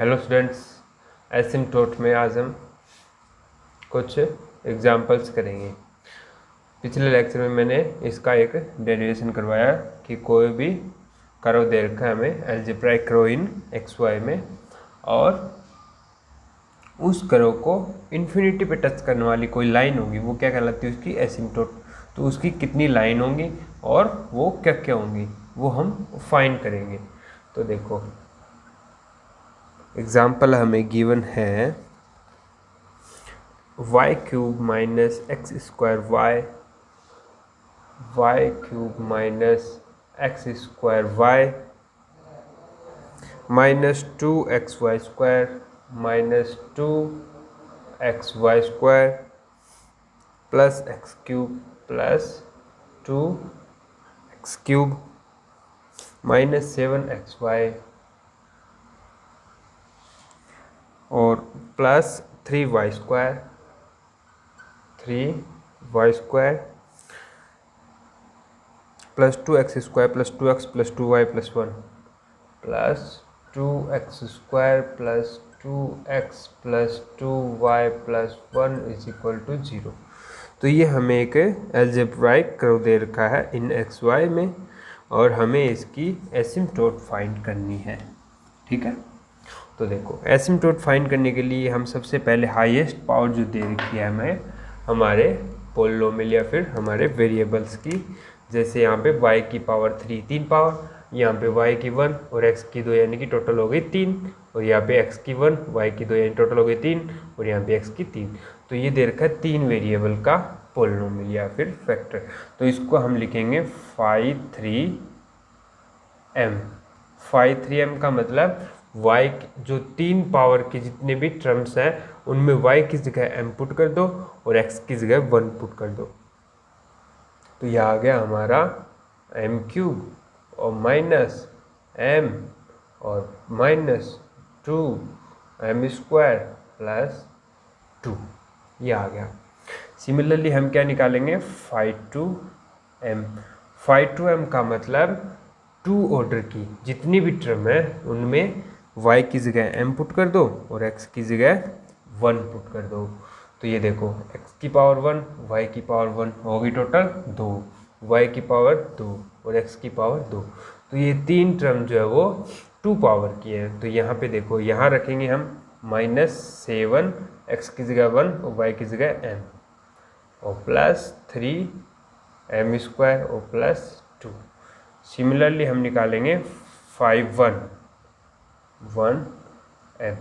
Hello students, asymptote में आज हम कुछ एग्जांपल्स करेंगे। पिछले लेक्चर में मैंने इसका एक डेरिवेशन करवाया कि कोई भी कर्व दे रखा है हमें algebraic curve in x y में, और उस कर्व को इन्फिनिटी पे टच करने वाली कोई लाइन होगी, वो क्या कहलाती है, उसकी एसिम्प्टोट। तो उसकी कितनी लाइन होंगी और वो क्या क्या होंगी वो हम फाइंड करेंगे। तो देखो एग्जाम्पल हमें गिवन है y cube minus x square y cube minus x square y minus 2xy square minus 2xy square plus x cube plus 2x cube minus 7xy और plus 3y square plus 2x square plus 2x plus 2y plus 1 plus 2x square plus 2x plus 2y plus 1 is equal to 0। तो ये हमें एक algebraic curve दे रखा है इन x y में, और हमें इसकी एसिम्प्टोट फाइंड करनी है। ठीक है, तो देखो एसिम्प्टोट फाइंड करने के लिए हम सबसे पहले हाईएस्ट पावर जो दे रखी है हमें हमारे पोलिनोमियल या फिर हमारे वेरिएबल्स की, जैसे यहाँ पे y की पावर 3 3 पावर, यहाँ पे y की 1 और x की 2 यानी कि टोटल हो गई 3, और यहाँ पे x की 1 y की 2 यानी टोटल हो गई 3, और यहाँ पे x की 3। तो ये दे रखा है 3 वेरिएबल का पोलिनोमियल या फिर फैक्टर। तो इसको हम लिखेंगे phi 3m का मतलब y जो 3 पावर के जितने भी टर्म्स हैं उनमें y की जगह m पुट कर दो और x की जगह 1 पुट कर दो। तो यह आ गया हमारा m क्यूब और माइनस m और माइनस 2m स्क्वायर प्लस 2, ये आ गया। सिमिलरली हम क्या निकालेंगे, phi 2m का मतलब 2 ऑर्डर की जितनी भी टर्म है उनमें y की जगह m पुट कर दो और x की जगह 1 पुट कर दो। तो ये देखो x की पावर 1 y की पावर 1 होगी टोटल 2, y की पावर 2 और x की पावर 2। तो ये 3 टर्म जो है वो 2 पावर की है। तो यहाँ पे देखो यहाँ रखेंगे हम -7 x की जगह 1 और y की जगह m और प्लस 3m स्क्वायर और प्लस 2। सिमिलरली हम निकालेंगे 1m।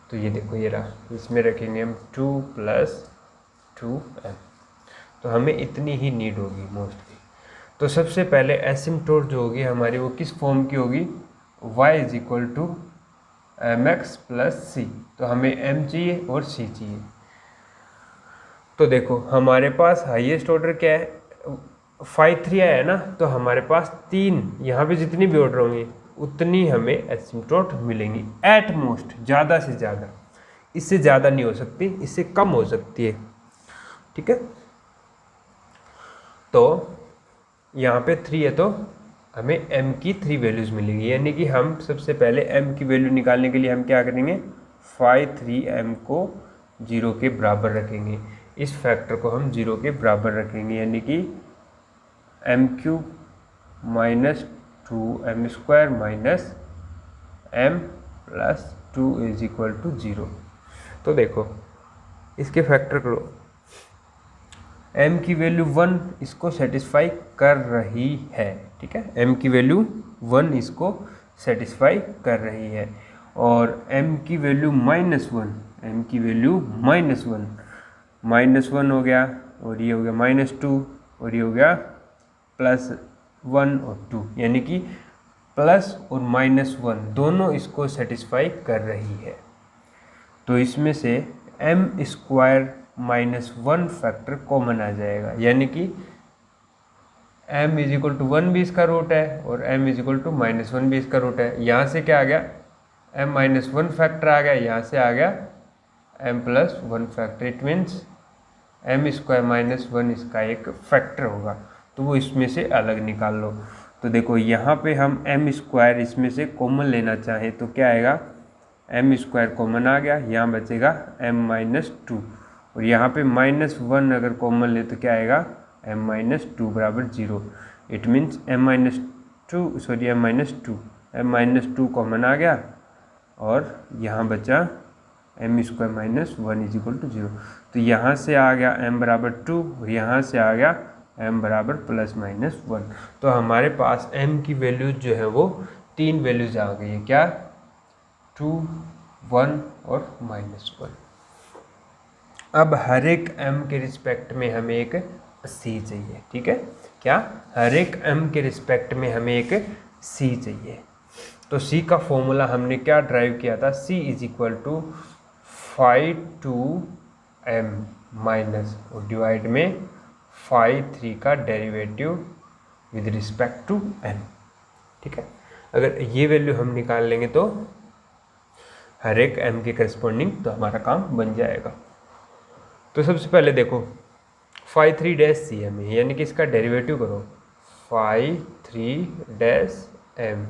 तो ये देखो ये रहा, इसमें रखेंगे हम 2 + 2m। तो हमें इतनी ही नीड होगी मोस्टली। तो सबसे पहले एसिम्प्टोट जो होगी हमारी वो किस फॉर्म की होगी, y = mx + c। तो हमें m चाहिए और c चाहिए। तो देखो हमारे पास हाईएस्ट ऑर्डर क्या है, phi 3 आया है ना, तो हमारे पास 3 यहाँ पे जितनी भी ऑर्डर होंगी उतनी हमें एसिम्प्टोट मिलेंगी एट मोस्ट, ज़्यादा से ज़्यादा। इससे ज़्यादा नहीं हो सकती, इससे कम हो सकती है। ठीक है, तो यहाँ पे 3 है तो हमें m की 3 वैल्यूज़ मिलेगी, यानी कि हम सबसे पहले m की वैल्यू निकालने के लिए हम क्या करेंगे, phi 3m को 0 के बराबर रखेंगे। इस फैक्टर को हम 0 के बराबर रखेंगे, यानी कि m³ minus 2m square minus m plus 2 is equal to 0। तो देखो इसके फैक्टर करो, m की वैल्यू 1 इसको सेटिस्फाई कर रही है। ठीक है, m की वैल्यू 1 इसको सेटिस्फाई कर रही है, और m की वैल्यू -1, m की वैल्यू -1 हो गया, और ये हो गया -2, और ये हो गया +1 और 2, यानी कि प्लस और -1 दोनों इसको सेटिस्फाई कर रही है। तो इसमें से m² -1 फैक्टर कॉमन आ जाएगा, यानी कि m = 1 भी इसका रूट है और m = -1 भी इसका रूट है। यहाँ से क्या आ गया, m -1 फैक्टर आ गया, यहाँ से आ गया m + 1 factor. It means m² -1 इसका एक फैक्टर होगा, तो वो इसमें से अलग निकाल लो। तो देखो यहाँ पे हम m² इसमें से कॉमन लेना चाहें तो क्या आएगा, एम स्क्वायर कॉमन आ गया, यहाँ बचेगा एम माइनस टू, और यहाँ पे -1 अगर कॉमन ले तो क्या आएगा, एम माइनस टू बराबर 0। It means M minus two common आ गया, और यहाँ बचा M square minus 1 is equal to 0। तो यहाँ से आ गया m बराबर 2, और यहाँ से आ गया m बराबर ±1। तो हमारे पास m की वैल्यूज जो है वो 3 वैल्यूज आ गई है, क्या, 2, 1 और -1। अब हर एक m के रिस्पेक्ट में हमें एक c चाहिए, ठीक है, क्या, हर एक m के रिस्पेक्ट में हमें एक c चाहिए। तो c का फॉर्मूला हमने क्या ड्राइव किया था, c is equal to 5/2m minus और डिवाइड में 5/3 का derivative with respect to m, ठीक है। अगर ये वैल्यू हम निकाल लेंगे तो हर एक m के करस्पॉन्डिंग तो हमारा काम बन जाएगा। तो सबसे पहले देखो 5/3-cm है, यानी कि इसका डेरिवेटिव करो 5/3-m,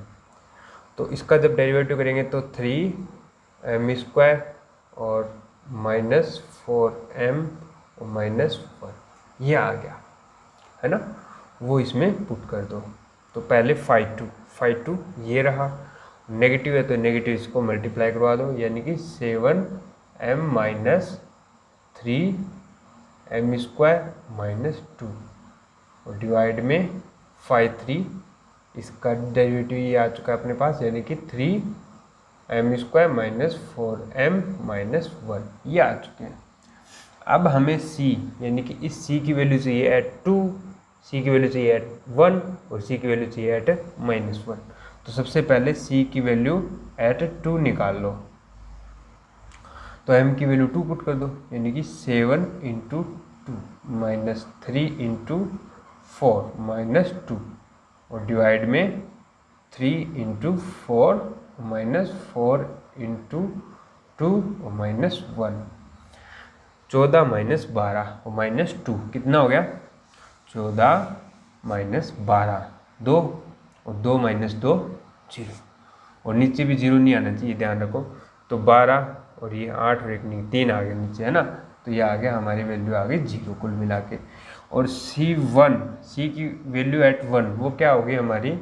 तो इसका जब डेरिवेटिव करेंगे तो 3m² और -4m और -1 ये आ गया है ना, वो इसमें पुट कर दो। तो पहले 5/2 ये रहा, नेगेटिव है तो नेगेटिव इसको मल्टीप्लाई करवा दो, यानी कि 7m माइनस 3m² -2 और डिवाइड में 5/3, इसका डेरिवेटिव ये आ चुका है अपने पास, यानी कि 3m² -4m -1 ये आ चुके हैं। अब हमें c यानी कि इस c की वैल्यू चाहिए एट 2, c की वैल्यू चाहिए एट 1 और c की वैल्यू चाहिए एट -1। तो सबसे पहले c की वैल्यू एट 2 निकाल लो, तो m की वैल्यू 2 पुट कर दो, यानी कि 7 × 2 -3 × 4 -2 और डिवाइड में 3 × 4 -4 × 2 और -1, 14 -12 और -2 कितना हो गया, 14 -12, 2 और 2 -2 0, और नीचे भी 0 नहीं आना चाहिए, ध्यान रखो। तो 12 और ये 8 और 1 नहीं 3 आ गया नीचे, है ना, तो ये आ गया, हमारी वैल्यू आ गई 0 कुल मिला के। और c की वैल्यू एट 1 वो क्या होगी हमारी,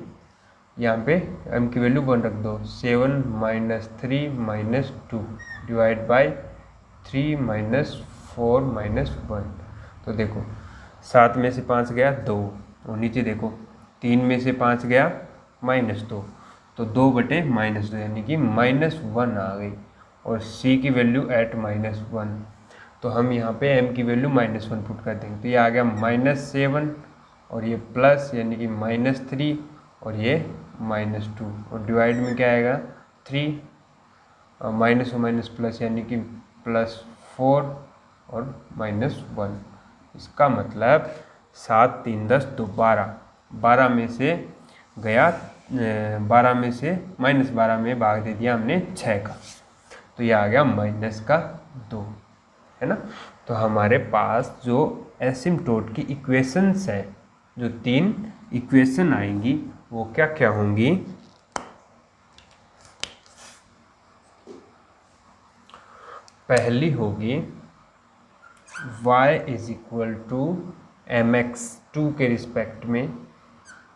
यहाँ पे m की वैल्यू 1 रख दो, 7 -3 -2 डिवाइड बाय 3 -4 -1। तो देखो 7 में से 5 गया 2, और नीचे देखो 3 में से 5 गया -2, तो 2/-2 यानी कि -1 आ गई। और c की वैल्यू एट -1, तो हम यहाँ पे m की वैल्यू -1 पुट कर देंगे, तो ये आ गया -7 और ये प्लस यानी कि -3 और ये -2 और डिवाइड में क्या आएगा 3 माइनस और माइनस प्लस यानी कि +4 और -1। इसका मतलब 7 3 10 तो 12 में से गया 12 में से -12 में भाग दे दिया हमने 6 का, तो ये आ गया -2, है ना। तो हमारे पास जो एसिम्प्टोट की इक्वेशंस है, जो 3 इक्वेशन आएंगी वो क्या क्या होंगी, पहली होगी y = mx 2 के रिस्पेक्ट में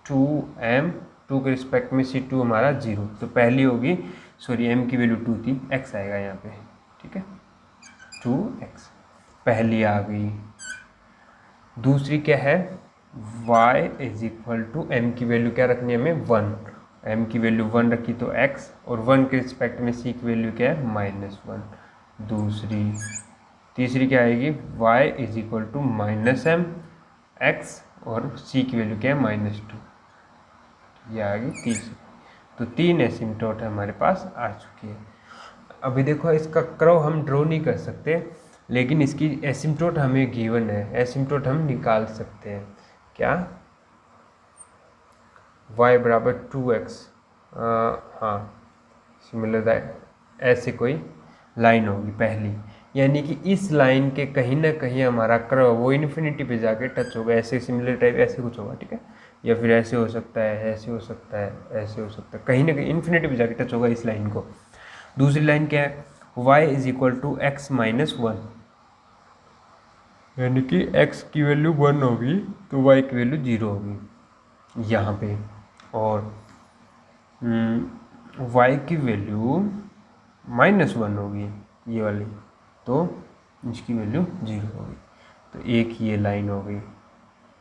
2m 2 के रिस्पेक्ट में c2 हमारा 0, तो पहली होगी, सॉरी m की वैल्यू 2 थी, x आएगा यहाँ पे, ठीक है, 2x पहली आ गई। दूसरी क्या है, y = m की वैल्यू क्या रखनी है हमें 1, m की वैल्यू 1 रखी तो x, और 1 के रिस्पेक्ट में c की वैल्यू क्या है -1 दूसरी। तीसरी क्या आएगी, y = -m x और c की वैल्यू क्या है -2, ये आ गई तीसरी। तो 3 एसिम्प्टोट हमारे पास आ चुकी है। अभी देखो इसका कर्व हम ड्रॉ नहीं कर सकते, लेकिन इसकी एसिम्प्टोट हमें गिवन है, एसिम्प्टोट हम निकाल सकते हैं। क्या, y = 2x, हाँ सिमिलर ऐसे कोई लाइन होगी पहली, यानी कि इस लाइन के कहीं ना कहीं हमारा कर्व वो इन्फिनिटी पे जाके टच होगा, ऐसे सिमिलर टाइप ऐसे कुछ होगा, ठीक है, या फिर ऐसे हो सकता है, ऐसे हो सकता है, ऐसे हो सकता है, कहीं ना कहीं इन्फिनिटी पे जाके टच होगा इस लाइन को। दूसरी लाइन क्या है, y is equal to x minus one, यानी कि x की वैल्यू 1 होगी तो y की वैल्यू 0 होगी यहाँ पे, और y की वैल्यू -1 होगी ये वाली, तो इसकी वैल्यू 0 होगी। तो एक ये लाइन हो गई,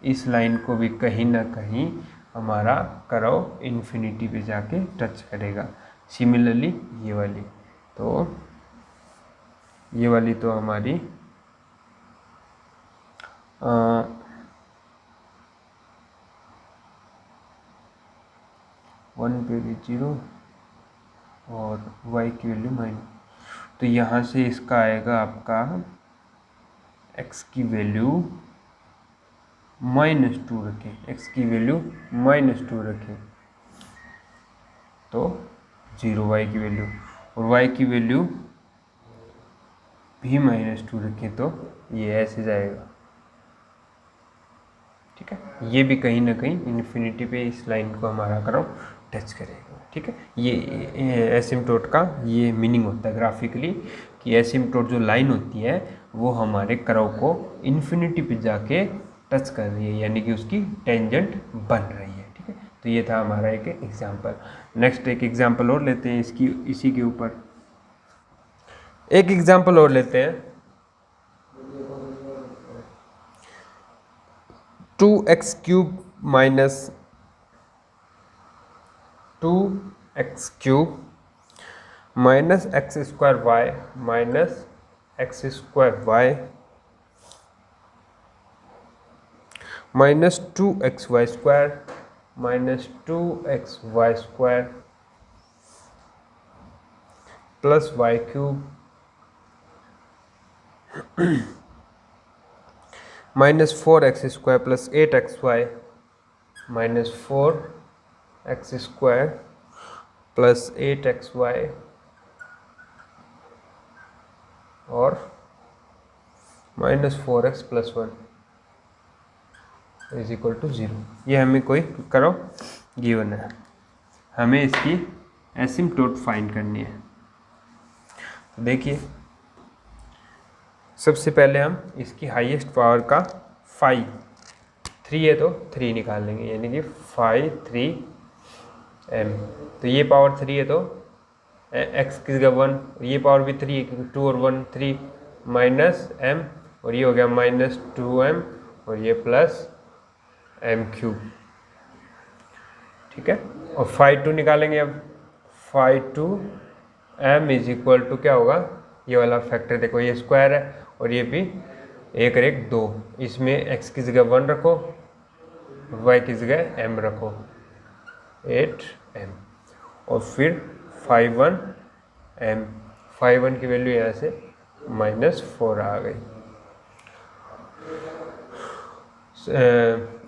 इस लाइन को भी कहीं ना कहीं हमारा कर्व इन्फिनिटी पे जाके टच करेगा। सिमिलरली ये वाली, तो ये वाली तो हमारी 1 पे भी 0 और y की वैल्यू -, तो यहाँ से इसका आएगा आपका x की वैल्यू -2 रखें, x की वैल्यू -2 रखें तो 0 y की वैल्यू, और y की वैल्यू भी -2 रखें तो ये ऐसे जाएगा। ठीक है, ये भी कहीं ना कहीं इन्फिनिटी पे इस लाइन को हमारा कर्व टच करेगा। ठीक है, ये एसिम्पटोट का ये मीनिंग होता है ग्राफिकली, कि एसिम्पटोट जो लाइन होती है वो हमारे कर्व को इन्फिनिटी पे जाके टच कर रही है, यानी कि उसकी टेंजेंट बन रही है। ठीक है, तो ये था हमारा एक एग्जाम्पल। नेक्स्ट एक एग्जाम्पल और लेते हैं इसकी, इसी के ऊपर एक एग्जाम्पल और लेते हैं। 2x³ minus 2x³ minus x² minus x² minus 2xy² minus 2xy² plus y³ minus 4x² plus 8xy minus 4x² plus 8xy और minus 4x plus 1 is equal to 0। ये हमें कोई करो गिवन है, हमें इसकी एसिम्पटोट फाइंड करनी है। तो देखिए, सबसे पहले हम इसकी हाईएस्ट पावर का 3 है तो 3 निकाल लेंगे, यानी कि 3m। तो ये पावर 3 है तो x की जगह 1, ये पावर भी 3 है, 2 और 1 3 माइनस m, और ये हो गया माइनस 2m और ये प्लस m³। ठीक है, और 5 2 निकालेंगे अब, 5 2m इज इक्वल टू क्या होगा, ये वाला फैक्टर देखो, ये स्क्वायर है और ये भी 1 और 1 2, इसमें x की जगह 1 रखो, y की जगह m रखो, 8m, और फिर 5 1 की वैल्यू यहाँ से -4 आ गई।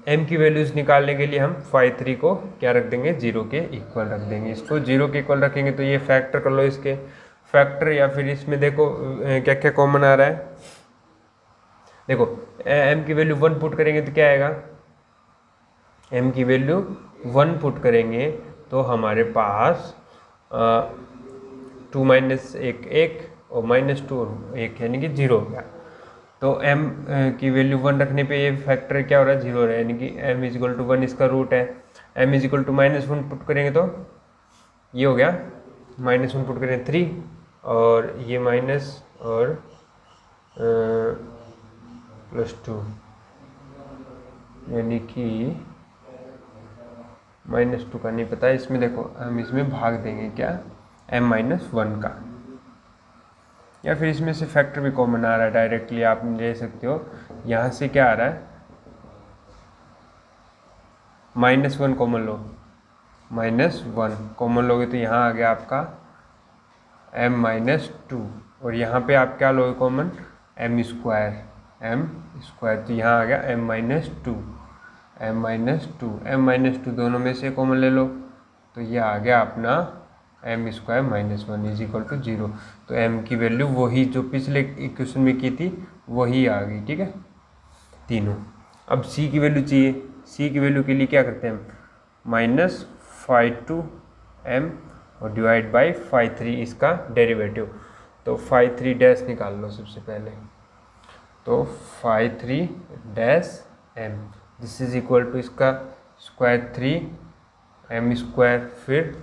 m की वैल्यूज निकालने के लिए हम 5 3 को क्या रख देंगे, 0 के इक्वल रख देंगे। इसको 0 के इक्वल रखेंगे तो ये फैक्टर कर लो, इसके फैक्टर, या फिर इसमें देखो क्या क्या कॉमन आ रहा है। देखो m की वैल्यू 1 पुट करेंगे तो क्या आएगा, m की वैल्यू 1 पुट करेंगे तो हमारे पास 2 माइनस 1 1 और -2 और 1, यानी कि 0 हो गया। तो m की वैल्यू 1 रखने पे ये फैक्टर क्या हो रहा है, 0 हो रहा है, यानी कि m इज इक्वल टू 1 इसका रूट है। m is equal to -1 put करेंगे तो ये हो गया, -1 पुट करेंगे 3 और ये माइनस और +2, यानी कि -2 का नहीं पता, इसमें देखो हम इसमें भाग देंगे क्या, m-1 का, या फिर इसमें से फैक्टर भी कॉमन आ रहा है, डायरेक्टली आप ले सकते हो। यहाँ से क्या आ रहा है, -1 कॉमन लो, -1 कॉमन लोगे तो यहाँ आ गया आपका m-2, और यहाँ पे आप क्या लोगे कॉमन, m², तो यहाँ आ गया m-2 दोनों में से कॉमन ले लो तो ये आ गया अपना m² -1 इज इक्वल टू 0। तो m की वैल्यू वही जो पिछले इक्वेशन में की थी वही आ गई। ठीक है, तीनों। अब c की वैल्यू चाहिए, c की वैल्यू के लिए क्या करते हैं हम, -5 2m और डिवाइड बाई फाई 3 इसका डेरिवेटिव। तो फाई 3 डैश निकाल लो सबसे पहले। तो phi 3 dash m this is equal to इसका स्क्वायर 3 एम स्क्वायर, फिर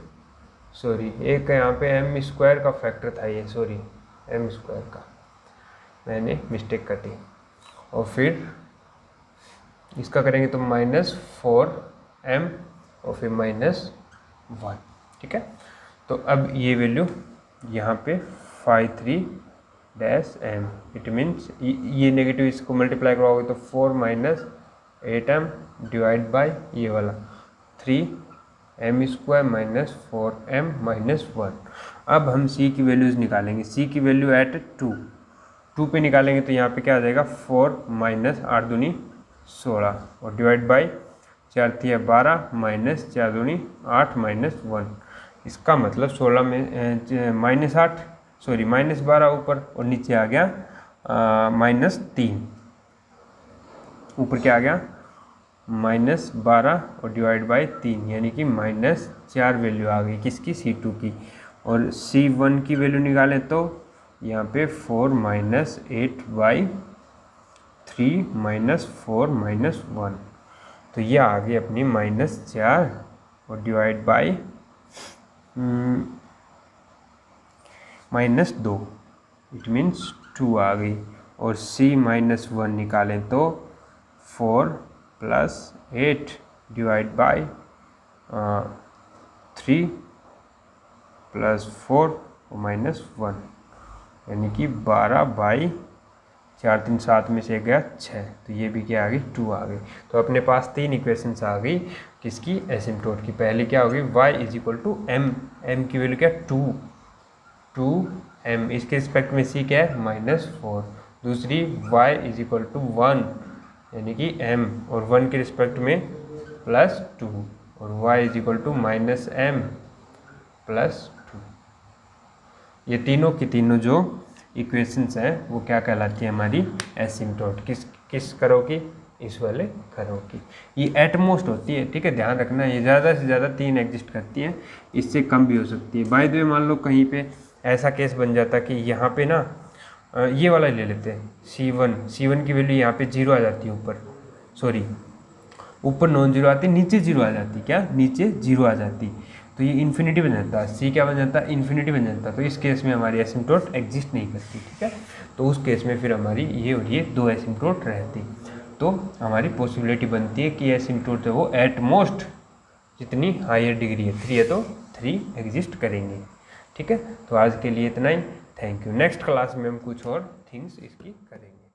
सॉरी एक यहाँ पे एम स्क्वायर का फैक्टर था ये, सॉरी एम स्क्वायर का मैंने मिस्टेक कर दी। और फिर इसका करेंगे तो -4m और फिर -1, ठीक है। तो अब ये वैल्यू यहाँ पे phi 3 dash m, it means ये नेगेटिव इसको मल्टीप्लाई करवाओगे तो 4 - 8m डिवाइड बाई ये वाला 3m स्क्वायर -4m -1। अब हम c की वैल्यूज़ निकालेंगे। c की वैल्यू एट 2 पे निकालेंगे तो यहाँ पे क्या आ जाएगा 4 - 8 दूनी 16 और डिवाइड बाई 4 3 12 -4 दूनी 8 -1। इसका मतलब 16 में -8 सॉरी -12 ऊपर और नीचे आ गया -3। ऊपर क्या आ गया -12 और डिवाइड बाई 3 यानी कि -4 वैल्यू आ गई किसकी, C2 की। और C1 की वैल्यू निकालें तो यहाँ पे 4 - 8/3 -4 -1, तो ये आ गई अपनी -4 और डिवाइड बाई -2, इट मीन्स 2 आ गई। और C-1 निकालें तो 4 + 8 डिवाइड बाई 3 + 4 और -1 यानी कि 12/4 3 7 में से गया 6, तो ये भी क्या आ गई 2 आ गई। तो अपने पास 3 इक्वेशंस आ गई किसकी, एसिम्प्टोट की। पहले क्या होगी y = m, m की वैल्यू क्या 2m, इसके रिस्पेक्ट में c क्या है -4। दूसरी y = 1 यानी कि m और 1 के रिस्पेक्ट में +2 और y = -m +2। ये तीनों की तीनों जो इक्वेशंस हैं वो क्या कहलाती है हमारी एसिम्प्टोट। किस करो की, इस वाले करो की। ये एटमोस्ट होती है, ठीक है, ध्यान रखना। ये ज़्यादा से ज़्यादा 3 एग्जिस्ट करती हैं, इससे कम भी हो सकती है। बाय द वे मान लो कहीं पे ऐसा केस बन जाता कि यहाँ पे ना ये वाला ले लेते हैं C1 की वैल्यू यहाँ पे 0 आ जाती है, ऊपर सॉरी ऊपर नॉन जीरो आती, नीचे 0 आ जाती, क्या नीचे 0 आ जाती, तो ये इन्फिनिटी बन जाता है। C क्या बन जाता है, इन्फिनिटी बन जाता है। तो इस केस में हमारी एसिम्प्टोट एग्जिस्ट नहीं करती, ठीक है। तो उस केस में फिर हमारी ये और ये 2 एसिम्प्टोट रहती, तो हमारी पॉसिबिलिटी बनती है कि एसिम्प्टोट है वो एट मोस्ट जितनी हायर डिग्री है 3 है तो 3 एग्जिस्ट करेंगे, ठीक है। तो आज के लिए इतना ही, थैंक यू। नेक्स्ट क्लास में हम कुछ और थिंग्स इसकी करेंगे।